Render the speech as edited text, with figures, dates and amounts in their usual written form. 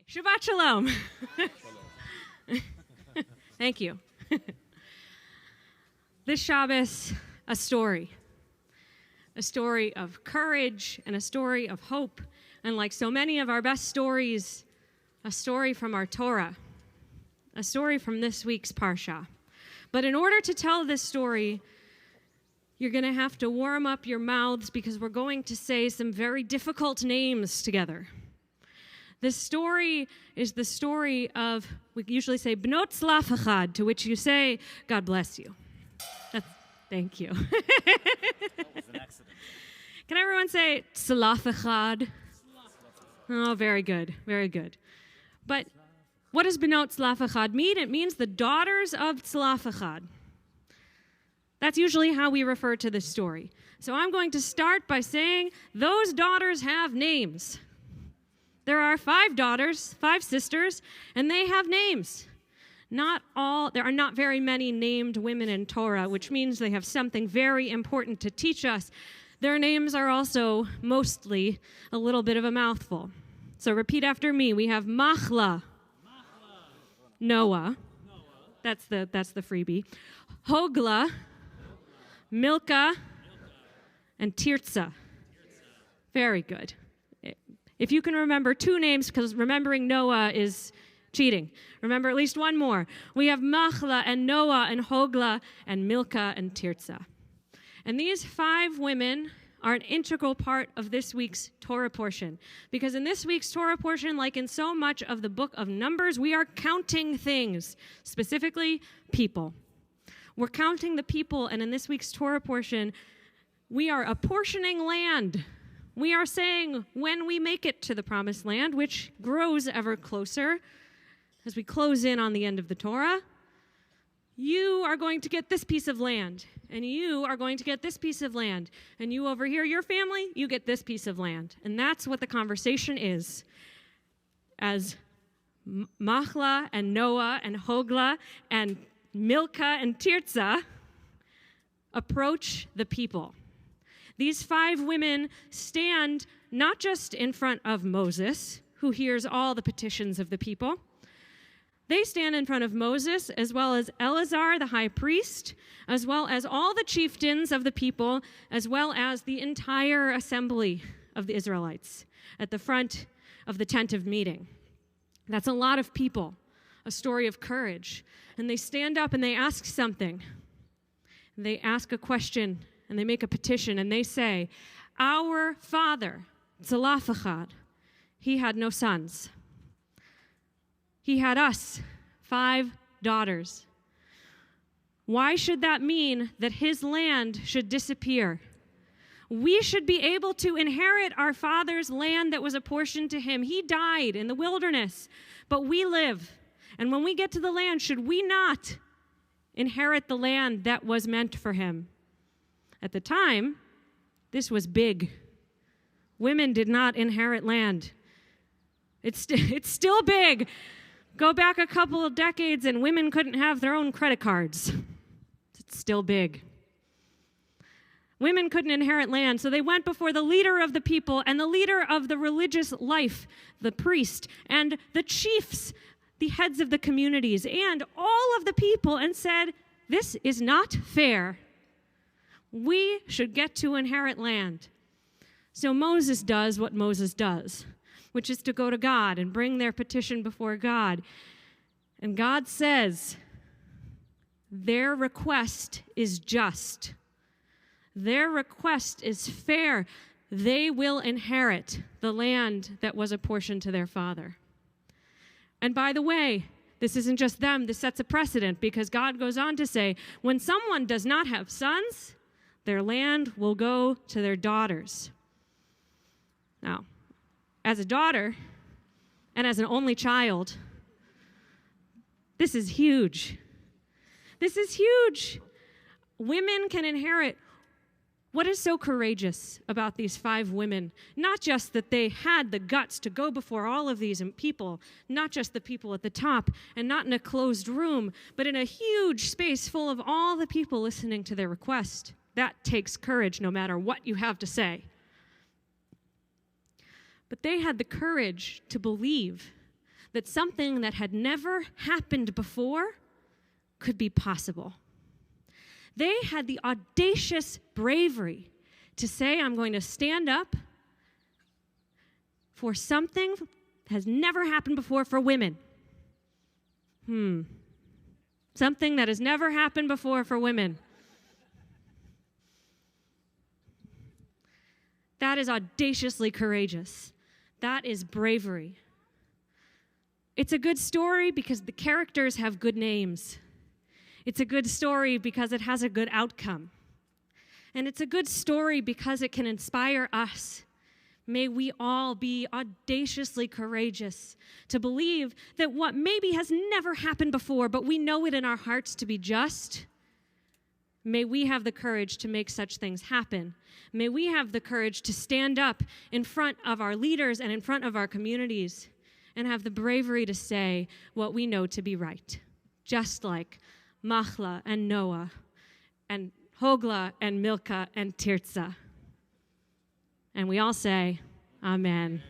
Shabbat Shalom. Thank you. This Shabbos, a story of courage and a story of hope. And like so many of our best stories, a story from our Torah, a story from this week's Parsha. But in order to tell this story, you're going to have to warm up your mouths because we're going to say some very difficult names together. This story is the story of, we usually say, Bnot Tzlaf Echad, to which you say, God bless you. Thank you. That was an accident. Can everyone say Tzlaf Echad? Oh, very good, very good. But what does Bnot Tzlaf Echad mean? It means the daughters of Tzlaf Echad. That's usually how we refer to this story. So I'm going to start by saying those daughters have names. There are 5 daughters, 5 sisters, and they have names. There are not very many named women in Torah, which means they have something very important to teach us. Their names are also mostly a little bit of a mouthful. So repeat after me. We have Machla, Noah. That's the freebie. Hogla, Milka, and Tirzah. Very good. If you can remember 2 names, because remembering Noah is cheating. Remember at least one more. We have Machla and Noah and Hogla and Milka and Tirzah. And these 5 women are an integral part of this week's Torah portion. Because in this week's Torah portion, like in so much of the book of Numbers, we are counting things, specifically people. We're counting the people, and in this week's Torah portion, we are apportioning land. We are saying when we make it to the promised land, which grows ever closer as we close in on the end of the Torah, you are going to get this piece of land, and you are going to get this piece of land, and you over here, your family, you get this piece of land. And that's what the conversation is. As Machla and Noah and Hogla and Milka and Tirzah approach the people. These 5 women stand not just in front of Moses, who hears all the petitions of the people. They stand in front of Moses, as well as Eleazar, the high priest, as well as all the chieftains of the people, as well as the entire assembly of the Israelites at the front of the tent of meeting. That's a lot of people, a story of courage. And they stand up and they ask something. They ask a question. And they make a petition, and they say, our father, Tzlaf Echad, he had no sons. He had us, 5 daughters. Why should that mean that his land should disappear? We should be able to inherit our father's land that was apportioned to him. He died in the wilderness, but we live. And when we get to the land, should we not inherit the land that was meant for him? At the time, this was big. Women did not inherit land. It's still big. Go back a couple of decades and women couldn't have their own credit cards. It's still big. Women couldn't inherit land, so they went before the leader of the people and the leader of the religious life, the priest, and the chiefs, the heads of the communities, and all of the people, and said, this is not fair. We should get to inherit land. So Moses does what Moses does, which is to go to God and bring their petition before God. And God says, their request is just. Their request is fair. They will inherit the land that was apportioned to their father. And by the way, this isn't just them. This sets a precedent because God goes on to say, when someone does not have sons, their land will go to their daughters. Now, as a daughter and as an only child, this is huge. This is huge. Women can inherit. What is so courageous about these 5 women? Not just that they had the guts to go before all of these people, not just the people at the top, and not in a closed room, but in a huge space full of all the people listening to their request. That takes courage no matter what you have to say. But they had the courage to believe that something that had never happened before could be possible. They had the audacious bravery to say, I'm going to stand up for something that has never happened before for women. Something that has never happened before for women. That is audaciously courageous. That is bravery. It's a good story because the characters have good names. It's a good story because it has a good outcome. And it's a good story because it can inspire us. May we all be audaciously courageous to believe that what maybe has never happened before, but we know it in our hearts to be just, may we have the courage to make such things happen. May we have the courage to stand up in front of our leaders and in front of our communities and have the bravery to say what we know to be right, just like Machla and Noah and Hogla and Milcah and Tirzah. And we all say, Amen.